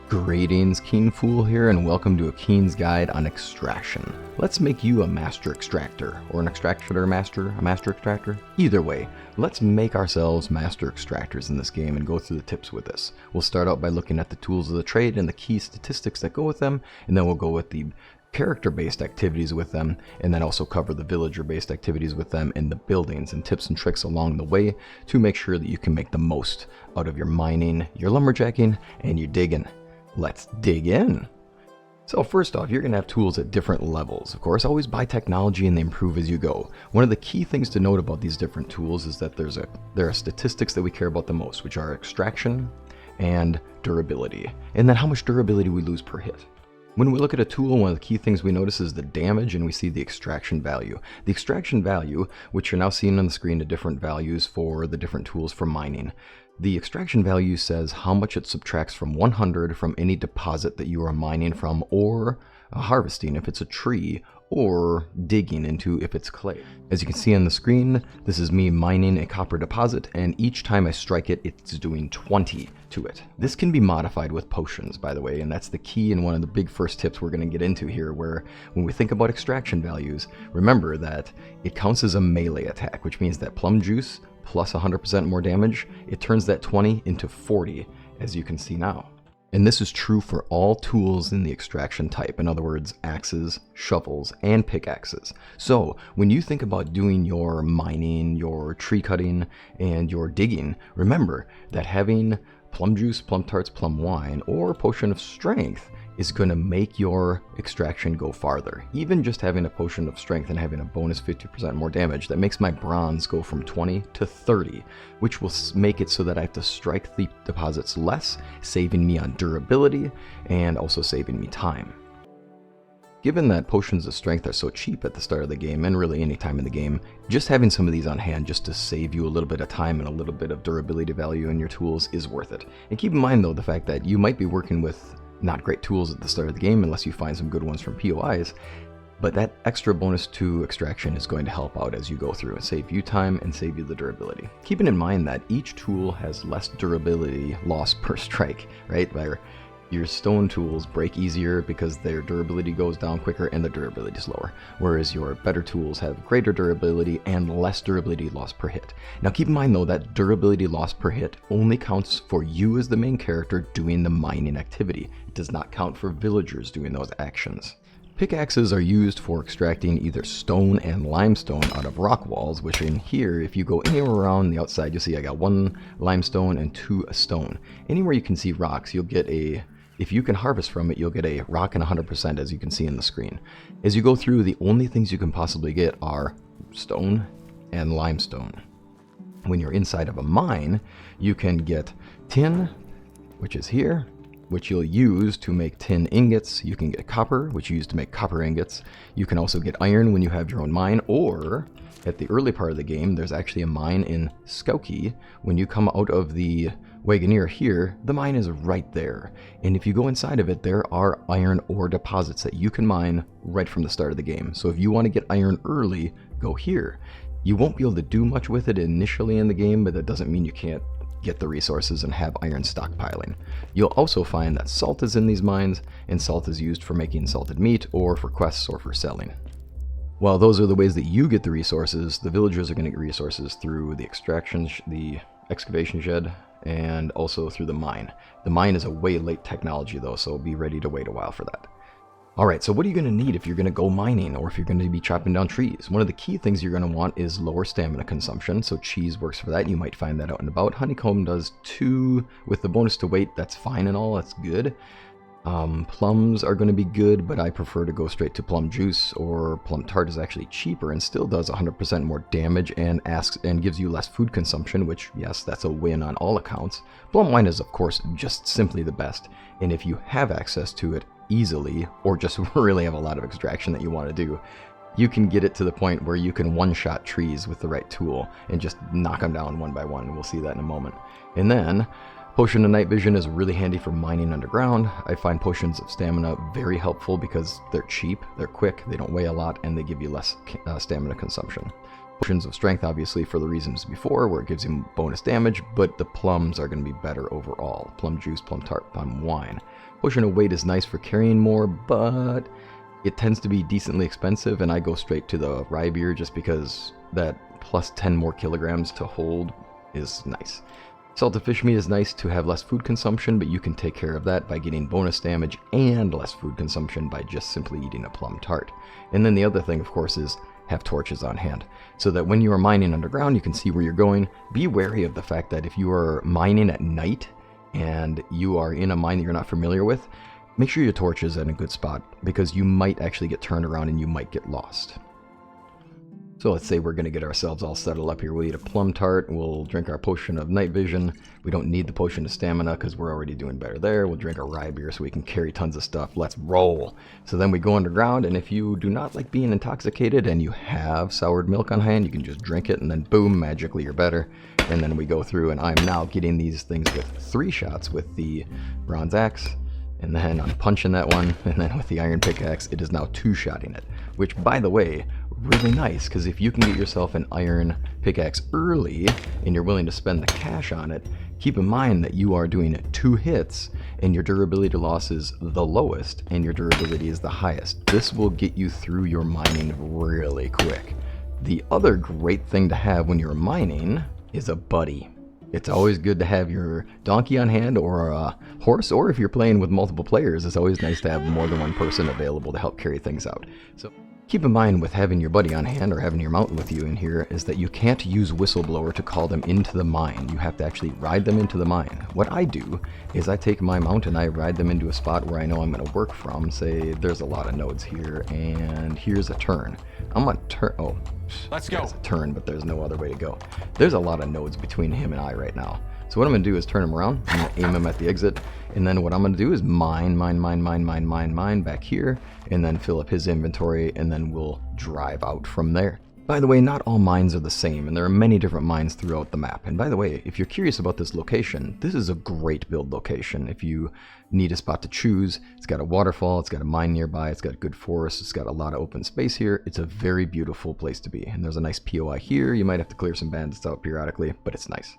Greetings, Keen Fool here, and welcome to a Keen's Guide on Extraction. Let's make you a master extractor, or an extractor master, a master extractor. Either way, let's make ourselves master extractors in this game and go through the tips with this. We'll start out by looking at the tools of the trade and the key statistics that go with them, and then we'll go with the character-based activities with them, and then also cover the villager-based activities with them and the buildings and tips and tricks along the way to make sure that you can make the most out of your mining, your lumberjacking, and your digging. Let's dig in. So first off, you're going to have tools at different levels. Of course, always buy technology and they improve as you go. One of the key things to note about these different tools is that there are statistics that we care about the most, which are extraction and durability, and then how much durability we lose per hit. When we look at a tool, one of the key things we notice is the damage, and we see the extraction value. The extraction value, which you're now seeing on the screen, the different values for the different tools for mining. The extraction value says how much it subtracts from 100 from any deposit that you are mining from, or harvesting if it's a tree, or digging into if it's clay. As you can see on the screen, this is me mining a copper deposit, and each time I strike it, it's doing 20 to it. This can be modified with potions, by the way, and that's the key and one of the big first tips we're going to get into here, where when we think about extraction values, remember that it counts as a melee attack, which means that plum juice plus 100% more damage, it turns that 20 into 40, as you can see now. And this is true for all tools in the extraction type, in other words, axes, shovels, and pickaxes. So when you think about doing your mining, your tree cutting, and your digging, remember that having plum juice, plum tarts, plum wine, or potion of strength is going to make your extraction go farther. Even just having a potion of strength and having a bonus 50% more damage, that makes my bronze go from 20 to 30, which will make it so that I have to strike the deposits less, saving me on durability and also saving me time. Given that potions of strength are so cheap at the start of the game, and really any time in the game, just having some of these on hand just to save you a little bit of time and a little bit of durability value in your tools is worth it. And keep in mind though the fact that you might be working with not great tools at the start of the game unless you find some good ones from POIs, but that extra bonus to extraction is going to help out as you go through and save you time and save you the durability. Keeping in mind that each tool has less durability loss per strike, right? Where your stone tools break easier because their durability goes down quicker and the durability is lower, whereas your better tools have greater durability and less durability loss per hit. Now keep in mind though that durability loss per hit only counts for you as the main character doing the mining activity. It does not count for villagers doing those actions. Pickaxes are used for extracting either stone and limestone out of rock walls, which in here, if you go anywhere around the outside, you'll see I got 1 limestone and 2 stone. Anywhere you can see rocks, you'll get if you can harvest from it, you'll get a rock and 100%, as you can see in the screen. As you go through, the only things you can possibly get are stone and limestone. When you're inside of a mine, you can get tin, which is here, which you'll use to make tin ingots. You can get copper, which you use to make copper ingots. You can also get iron when you have your own mine, or at the early part of the game, there's actually a mine in Skokie. When you come out of the Wagoneer here, the mine is right there. And if you go inside of it, there are iron ore deposits that you can mine right from the start of the game. So if you want to get iron early, go here. You won't be able to do much with it initially in the game, but that doesn't mean you can't get the resources and have iron stockpiling. You'll also find that salt is in these mines, and salt is used for making salted meat, or for quests, or for selling. While those are the ways that you get the resources, the villagers are going to get resources through the the excavation shed, and also through the mine. The mine is a way late technology though, so be ready to wait a while for that. Alright, so what are you going to need if you're going to go mining, or if you're going to be chopping down trees? One of the key things you're going to want is lower stamina consumption, so cheese works for that. You might find that out and about. Honeycomb does too. With the bonus to weight, that's fine and all, that's good. Plums are going to be good, but I prefer to go straight to plum juice, or plum tart is actually cheaper and still does 100% more damage and gives you less food consumption, which, yes, that's a win on all accounts. Plum wine is, of course, just simply the best, and if you have access to it easily, or just really have a lot of extraction that you want to do, you can get it to the point where you can one-shot trees with the right tool and just knock them down one by one. We'll see that in a moment. And then Potion of Night Vision is really handy for mining underground. I find potions of stamina very helpful because they're cheap, they're quick, they don't weigh a lot, and they give you less stamina consumption. Potions of strength, obviously, for the reasons before, where it gives him bonus damage, but the plums are going to be better overall. Plum juice, plum tart, plum wine. Potion of weight is nice for carrying more, but it tends to be decently expensive, and I go straight to the rye beer just because that plus 10 more kilograms to hold is nice. Salted fish meat is nice to have less food consumption, but you can take care of that by getting bonus damage and less food consumption by just simply eating a plum tart. And then the other thing, of course, is have torches on hand, so that when you are mining underground, you can see where you're going. Be wary of the fact that if you are mining at night and you are in a mine that you're not familiar with, make sure your torch is in a good spot, because you might actually get turned around and you might get lost. So let's say we're going to get ourselves all settled up here. We'll eat a plum tart, we'll drink our potion of night vision. We don't need the potion of stamina because we're already doing better there. We'll drink our rye beer so we can carry tons of stuff. Let's roll. So then we go underground, and if you do not like being intoxicated and you have soured milk on hand, you can just drink it and then boom, magically you're better. And then we go through, and I'm now getting these things with 3 shots with the bronze axe. And then I'm punching that one, and then with the iron pickaxe, it is now 2-shotting it. Which, by the way, really nice, because if you can get yourself an iron pickaxe early, and you're willing to spend the cash on it, keep in mind that you are doing 2 hits, and your durability loss is the lowest, and your durability is the highest. This will get you through your mining really quick. The other great thing to have when you're mining is a buddy. It's always good to have your donkey on hand, or a horse, or if you're playing with multiple players, it's always nice to have more than one person available to help carry things out. So keep in mind with having your buddy on hand, or having your mount with you in here, is that you can't use whistleblower to call them into the mine. You have to actually ride them into the mine. What I do is I take my mount and I ride them into a spot where I know I'm going to work from. Say there's a lot of nodes here, and here's a turn. I'm going to turn... Oh, let's go. There's a turn, but there's no other way to go. There's a lot of nodes between him and I right now. So what I'm going to do is turn him around. I'm going to aim him at the exit. And then what I'm going to do is mine back here. And then fill up his inventory. And then we'll drive out from there. By the way, not all mines are the same, and there are many different mines throughout the map. And by the way, if you're curious about this location, this is a great build location. If you need a spot to choose, it's got a waterfall, it's got a mine nearby, it's got good forest, it's got a lot of open space here. It's a very beautiful place to be. And there's a nice POI here. You might have to clear some bandits out periodically, but it's nice.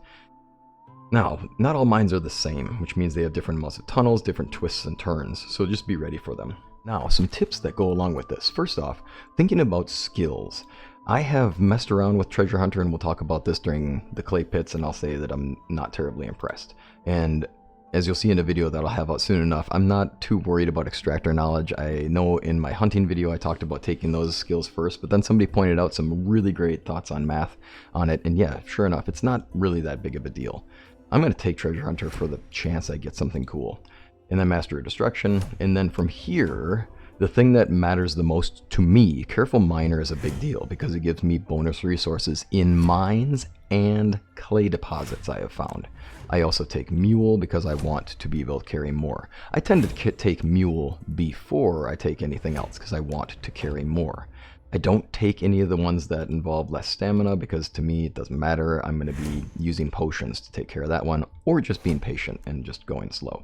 Now, not all mines are the same, which means they have different amounts of tunnels, different twists and turns, so just be ready for them. Now, some tips that go along with this. First off, thinking about skills. I have messed around with Treasure Hunter, and we'll talk about this during the clay pits, and I'll say that I'm not terribly impressed. And as you'll see in a video that I'll have out soon enough, I'm not too worried about extractor knowledge. I know in my hunting video I talked about taking those skills first, but then somebody pointed out some really great thoughts on math on it, and yeah, sure enough, it's not really that big of a deal. I'm going to take Treasure Hunter for the chance I get something cool. And then Master of Destruction, and then from here... The thing that matters the most to me, Careful Miner is a big deal because it gives me bonus resources in mines and clay deposits I have found. I also take Mule because I want to be able to carry more. I tend to take Mule before I take anything else because I want to carry more. I don't take any of the ones that involve less stamina because to me it doesn't matter. I'm going to be using potions to take care of that one, or just being patient and just going slow.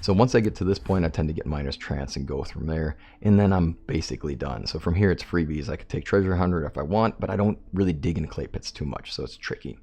So once I get to this point, I tend to get Miner's Trance and go from there, and then I'm basically done. So from here it's freebies. I could take Treasure Hunter if I want, but I don't really dig in clay pits too much, so it's tricky.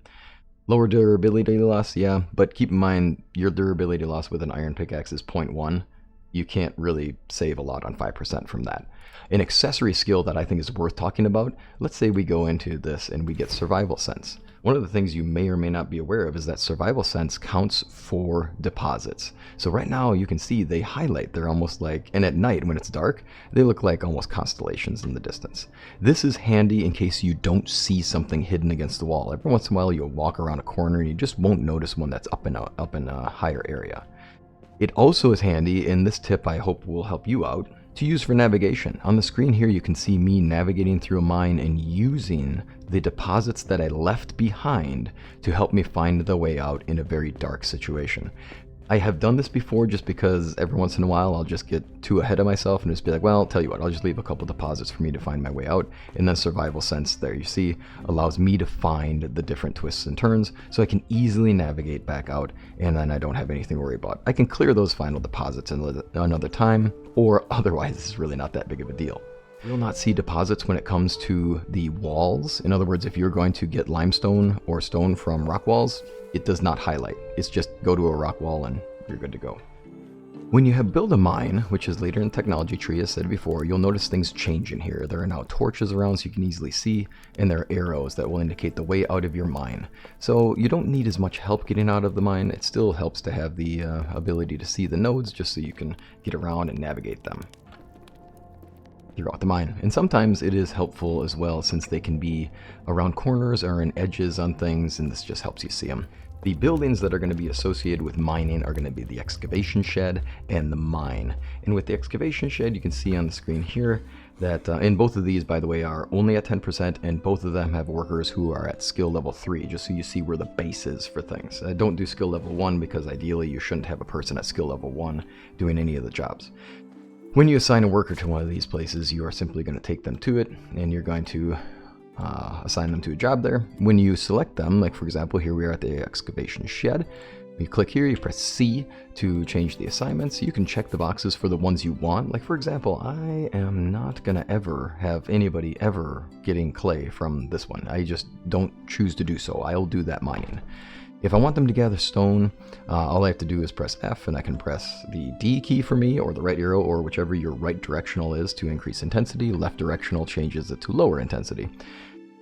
Lower durability loss, yeah, but keep in mind your durability loss with an iron pickaxe is 0.1. You can't really save a lot on 5% from that. An accessory skill that I think is worth talking about, let's say we go into this and we get Survival Sense. One of the things you may or may not be aware of is that Survival Sense counts for deposits. So right now you can see they highlight, they're almost like, and at night when it's dark, they look like almost constellations in the distance. This is handy in case you don't see something hidden against the wall. Every once in a while you'll walk around a corner and you just won't notice one that's up in a higher area. It also is handy, and this tip I hope will help you out, to use for navigation. On the screen here you can see me navigating through a mine and using the deposits that I left behind to help me find the way out in a very dark situation. I have done this before just because every once in a while I'll just get too ahead of myself and just be like, well, I'll tell you what, I'll just leave a couple deposits for me to find my way out. And then Survival Sense, there you see, allows me to find the different twists and turns so I can easily navigate back out, and then I don't have anything to worry about. I can clear those final deposits another time, or otherwise it's really not that big of a deal. You'll not see deposits when it comes to the walls. In other words, if you're going to get limestone or stone from rock walls, it does not highlight. It's just go to a rock wall and you're good to go. When you have built a mine, which is later in the technology tree, as said before, you'll notice things change in here. There are now torches around so you can easily see, and there are arrows that will indicate the way out of your mine. So you don't need as much help getting out of the mine. It still helps to have the ability to see the nodes just so you can get around and navigate them throughout the mine. And sometimes it is helpful as well, since they can be around corners or in edges on things, and this just helps you see them. The buildings that are going to be associated with mining are going to be the excavation shed and the mine. And with the excavation shed, you can see on the screen here that, and both of these, by the way, are only at 10%, and both of them have workers who are at skill level 3, just so you see where the base is for things. Don't do skill level 1, because ideally you shouldn't have a person at skill level 1 doing any of the jobs. When you assign a worker to one of these places, you are simply going to take them to it, and you're going to assign them to a job there. When you select them, like for example, here we are at the excavation shed. You click here, you press C to change the assignments. You can check the boxes for the ones you want. Like for example, I am not gonna ever have anybody ever getting clay from this one. I just don't choose to do so. I'll do that mining. If I want them to gather stone, all I have to do is press F, and I can press the D key for me, or the right arrow, or whichever your right directional is to increase intensity. Left directional changes it to lower intensity.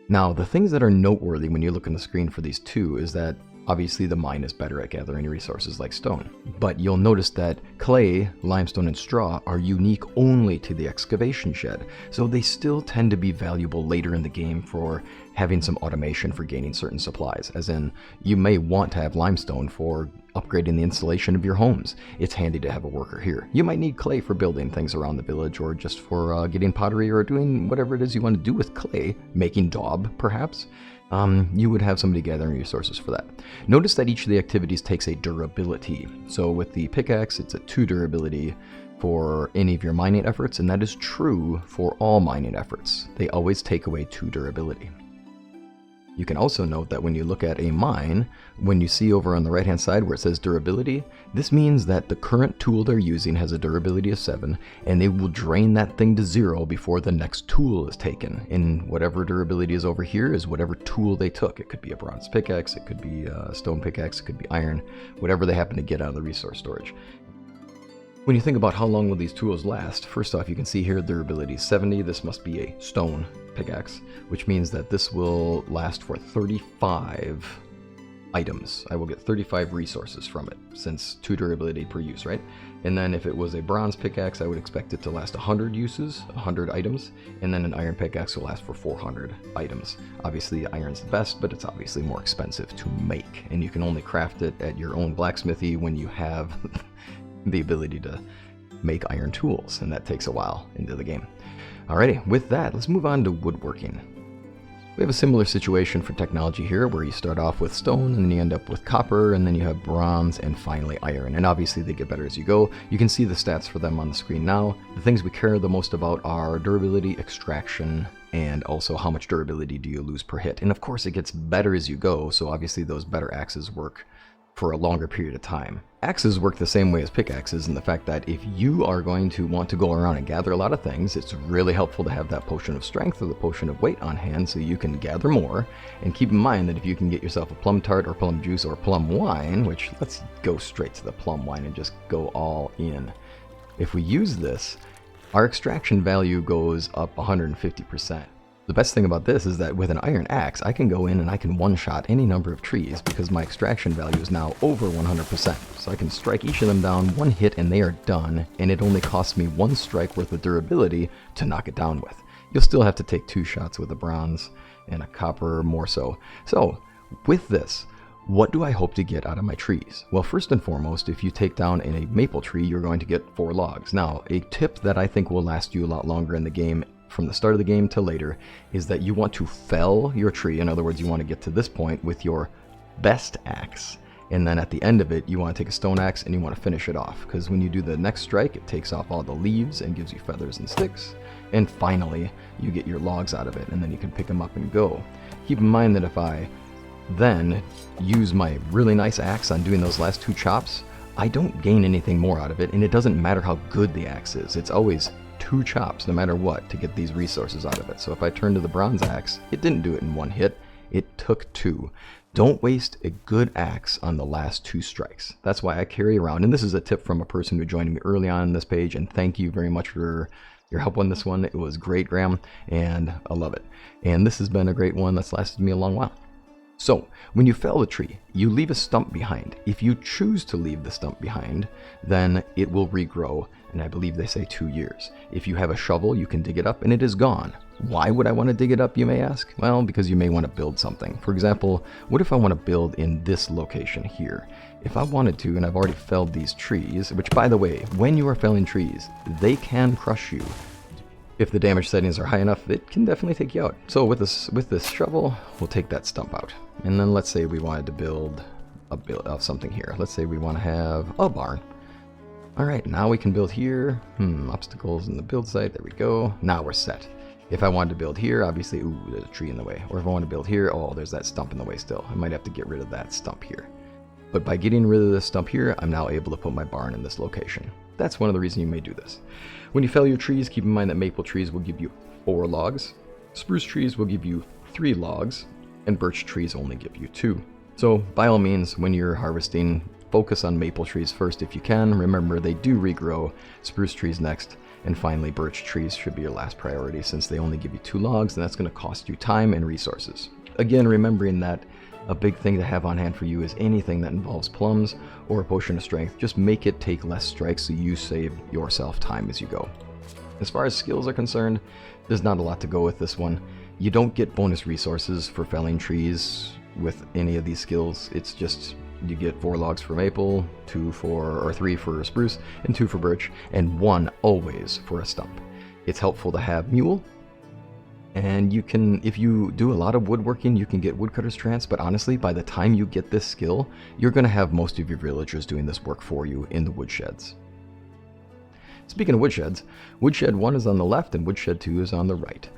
Now, the things that are noteworthy when you look on the screen for these two is that obviously the mine is better at gathering resources like stone. But you'll notice that clay, limestone, and straw are unique only to the excavation shed, so they still tend to be valuable later in the game for having some automation for gaining certain supplies. As in, you may want to have limestone for upgrading the insulation of your homes. It's handy to have a worker here. You might need clay for building things around the village, or just for getting pottery, or doing whatever it is you want to do with clay, making daub perhaps. You would have somebody gathering resources for that. Notice that each of the activities takes a durability. So with the pickaxe, it's a 2 durability for any of your mining efforts, and that is true for all mining efforts. They always take away 2 durability. You can also note that when you look at a mine, when you see over on the right hand side where it says durability, this means that the current tool they're using has a durability of 7, and they will drain that thing to 0 before the next tool is taken. And whatever durability is over here is whatever tool they took. It could be a bronze pickaxe, it could be a stone pickaxe, it could be iron, whatever they happen to get out of the resource storage. When you think about how long will these tools last, first off, you can see here durability is 70. This must be a stone pickaxe, which means that this will last for 35 items. I will get 35 resources from it, since 2 durability per use, right? And then if it was a bronze pickaxe, I would expect it to last 100 uses, 100 items, and then an iron pickaxe will last for 400 items. Obviously, iron's the best, but it's obviously more expensive to make, and you can only craft it at your own blacksmithy when you have the ability to make iron tools, and that takes a while into the game. Alrighty, with that, let's move on to woodworking. We have a similar situation for technology here, where you start off with stone, and then you end up with copper, and then you have bronze, and finally iron. And obviously they get better as you go. You can see the stats for them on the screen now. The things we care the most about are durability, extraction, and also how much durability do you lose per hit. And of course it gets better as you go, so obviously those better axes work for a longer period of time. Axes work the same way as pickaxes in the fact that if you are going to want to go around and gather a lot of things, it's really helpful to have that potion of strength or the potion of weight on hand so you can gather more. And keep in mind that if you can get yourself a plum tart or plum juice or plum wine, which let's go straight to the plum wine and just go all in. If we use this, our extraction value goes up 150%. The best thing about this is that with an iron axe, I can go in and I can one-shot any number of trees because my extraction value is now over 100%. So I can strike each of them down, one hit, and they are done, and it only costs me 1 strike worth of durability to knock it down with. You'll still have to take 2 shots with a bronze and a copper more so. So, with this, what do I hope to get out of my trees? Well, first and foremost, if you take down a maple tree, you're going to get 4 logs. Now, a tip that I think will last you a lot longer in the game from the start of the game to later is that you want to fell your tree. In other words, you want to get to this point with your best axe, and then at the end of it you want to take a stone axe and you want to finish it off, because when you do the next strike it takes off all the leaves and gives you feathers and sticks, and finally you get your logs out of it, and then you can pick them up and go. Keep in mind that if I then use my really nice axe on doing those last 2 chops, I don't gain anything more out of it, and it doesn't matter how good the axe is. It's always 2 chops no matter what to get these resources out of it. So if I turn to the bronze axe, it didn't do it in 1 hit, it took 2. Don't waste a good axe on the last 2 strikes. That's why I carry around, and this is a tip from a person who joined me early on this page, and thank you very much for your help on this one. It was great, Graham, and I love it. And this has been a great one that's lasted me a long while. So, when you fell the tree, you leave a stump behind. If you choose to leave the stump behind, then it will regrow, and I believe they say 2 years. If you have a shovel, you can dig it up, and it is gone. Why would I want to dig it up, you may ask? Well, because you may want to build something. For example, what if I want to build in this location here? If I wanted to, and I've already felled these trees, which, by the way, when you are felling trees, they can crush you. If the damage settings are high enough, it can definitely take you out. So with this shovel, we'll take that stump out. And then let's say we wanted to build something here. Let's say we want to have a barn. All right, now we can build here. Obstacles in the build site. There we go. Now we're set. If I wanted to build here, obviously, ooh, there's a tree in the way. Or if I want to build here, oh, there's that stump in the way still. I might have to get rid of that stump here. But by getting rid of this stump here, I'm now able to put my barn in this location. That's one of the reasons you may do this. When you fell your trees, keep in mind that maple trees will give you 4 logs, spruce trees will give you 3 logs, and birch trees only give you 2. So by all means, when you're harvesting, focus on maple trees first if you can. Remember, they do regrow. Spruce trees next, and finally birch trees should be your last priority since they only give you 2 logs, and that's going to cost you time and resources. Again, remembering that a big thing to have on hand for you is anything that involves plums or a potion of strength. Just make it take less strikes so you save yourself time as you go. As far as skills are concerned, there's not a lot to go with this one. You don't get bonus resources for felling trees with any of these skills. It's just you get 4 logs for maple, 3 for spruce, and 2 for birch, and 1 always for a stump. It's helpful to have mule. And you can, if you do a lot of woodworking, you can get woodcutter's trance, but honestly, by the time you get this skill, you're going to have most of your villagers doing this work for you in the woodsheds. Speaking of woodsheds, Woodshed 1 is on the left and Woodshed 2 is on the right.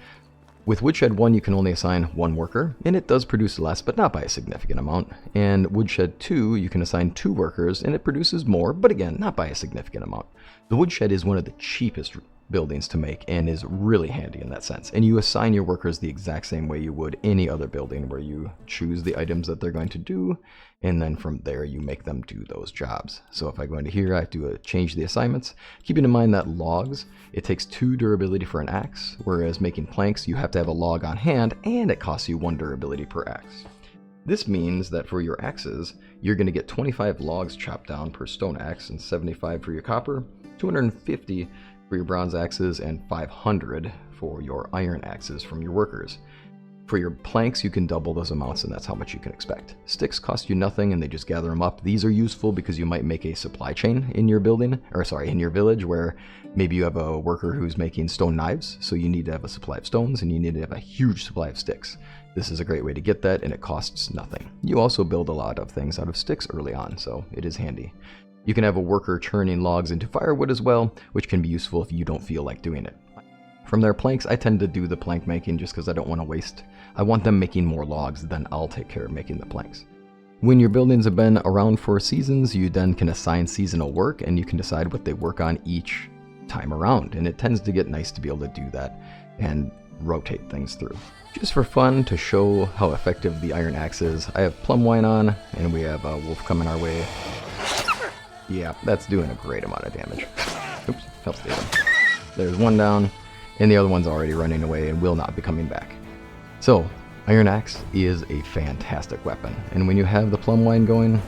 With Woodshed 1, you can only assign 1 worker, and it does produce less, but not by a significant amount. And Woodshed 2, you can assign 2 workers, and it produces more, but again, not by a significant amount. The woodshed is one of the cheapest buildings to make and is really handy in that sense. And you assign your workers the exact same way you would any other building, where you choose the items that they're going to do, and then from there you make them do those jobs. So if I go into here, I have to change the assignments, keeping in mind that logs, it takes 2 durability for an axe, whereas making planks you have to have a log on hand, and it costs you 1 durability per axe. This means that for your axes, you're going to get 25 logs chopped down per stone axe, and 75 for your copper, 250 for your bronze axes, and 500 for your iron axes from your workers. For your planks, you can double those amounts, and that's how much you can expect. Sticks cost you nothing, and they just gather them up. These are useful because you might make a supply chain in your in your village, where maybe you have a worker who's making stone knives, so you need to have a supply of stones, and you need to have a huge supply of sticks. This is a great way to get that, and it costs nothing. You also build a lot of things out of sticks early on, so it is handy. You can have a worker churning logs into firewood as well, which can be useful if you don't feel like doing it. From their planks, I tend to do the plank making just because I don't want to waste. I want them making more logs, then I'll take care of making the planks. When your buildings have been around for seasons, you then can assign seasonal work, and you can decide what they work on each time around. And it tends to get nice to be able to do that and rotate things through. Just for fun, to show how effective the iron axe is, I have plum wine on, and we have a wolf coming our way. Yeah, that's doing a great amount of damage. Oops, helps stay them. There's 1 down, and the other one's already running away and will not be coming back. So, iron axe is a fantastic weapon, and when you have the plum wine going,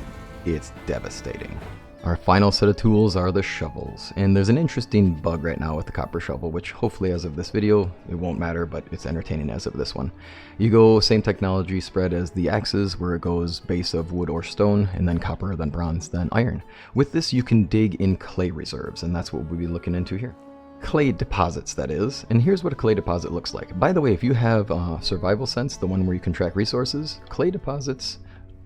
it's devastating. Our final set of tools are the shovels, and there's an interesting bug right now with the copper shovel, which hopefully as of this video, it won't matter, but it's entertaining as of this one. You go same technology spread as the axes, where it goes base of wood or stone, and then copper, then bronze, then iron. With this, you can dig in clay reserves, and that's what we'll be looking into here. Clay deposits, that is, and here's what a clay deposit looks like. By the way, if you have Survival Sense, the one where you can track resources, clay deposits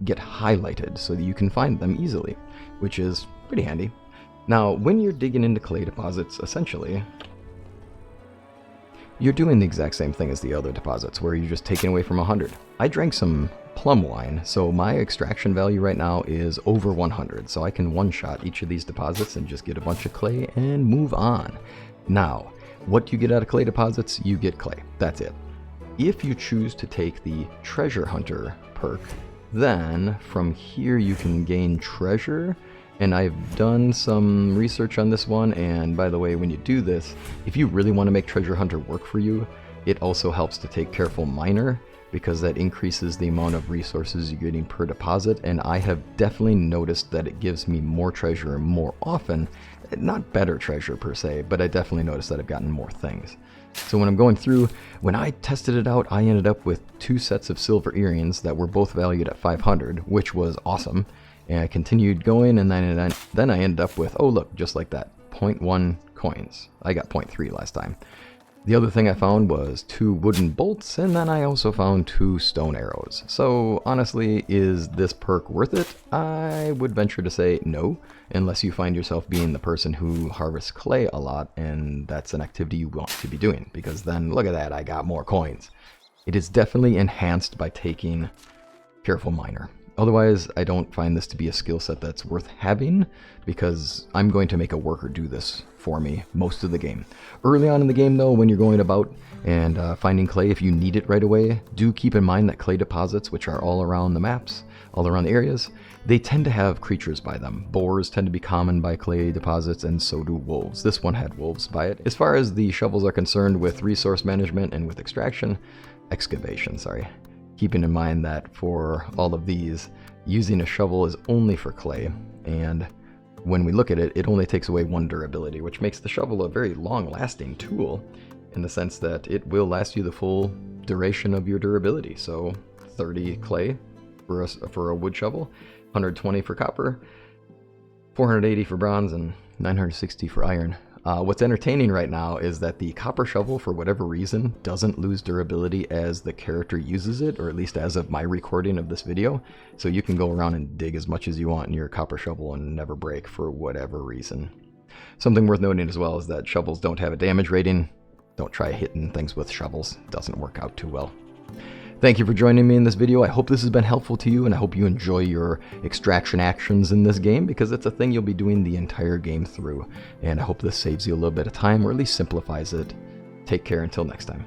get highlighted so that you can find them easily, which is pretty handy. Now, when you're digging into clay deposits, essentially, you're doing the exact same thing as the other deposits, where you're just taking away from 100. I drank some plum wine, so my extraction value right now is over 100, so I can one-shot each of these deposits and just get a bunch of clay and move on. Now, What do you get out of clay deposits? You get clay. That's it. If you choose to take the treasure hunter perk, then from here you can gain treasure. And I've done some research on this one, and by the way, when you do this, if you really want to make treasure hunter work for you, it also helps to take careful miner, because that increases the amount of resources you're getting per deposit, and I have definitely noticed that it gives me more treasure more often. Not better treasure per se, but I definitely noticed that I've gotten more things. So when I'm going through, when I tested it out, I ended up with 2 sets of silver earrings that were both valued at 500, which was awesome. And I continued going, and then I ended up with, oh look, just like that, 0.1 coins. I got 0.3 last time. The other thing I found was 2 wooden bolts, and then I also found 2 stone arrows. So honestly, is this perk worth it? I would venture to say no, unless you find yourself being the person who harvests clay a lot, and that's an activity you want to be doing, because then look at that, I got more coins. It is definitely enhanced by taking Careful Miner. Otherwise, I don't find this to be a skill set that's worth having, because I'm going to make a worker do this for me most of the game. Early on in the game, though, when you're going about and finding clay, if you need it right away, do keep in mind that clay deposits, which are all around the maps, all around the areas, they tend to have creatures by them. Boars tend to be common by clay deposits, and so do wolves. This one had wolves by it. As far as the shovels are concerned with resource management and with excavation, keeping in mind that for all of these, using a shovel is only for clay, and when we look at it, it only takes away 1 durability, which makes the shovel a very long-lasting tool in the sense that it will last you the full duration of your durability. So 30 clay for a wood shovel, 120 for copper, 480 for bronze, and 960 for iron. What's entertaining right now is that the copper shovel, for whatever reason, doesn't lose durability as the character uses it, or at least as of my recording of this video. So you can go around and dig as much as you want in your copper shovel and never break for whatever reason. Something worth noting as well is that shovels don't have a damage rating. Don't try hitting things with shovels. It doesn't work out too well. Thank you for joining me in this video. I hope this has been helpful to you, and I hope you enjoy your extraction actions in this game, because it's a thing you'll be doing the entire game through. And I hope this saves you a little bit of time, or at least simplifies it. Take care until next time.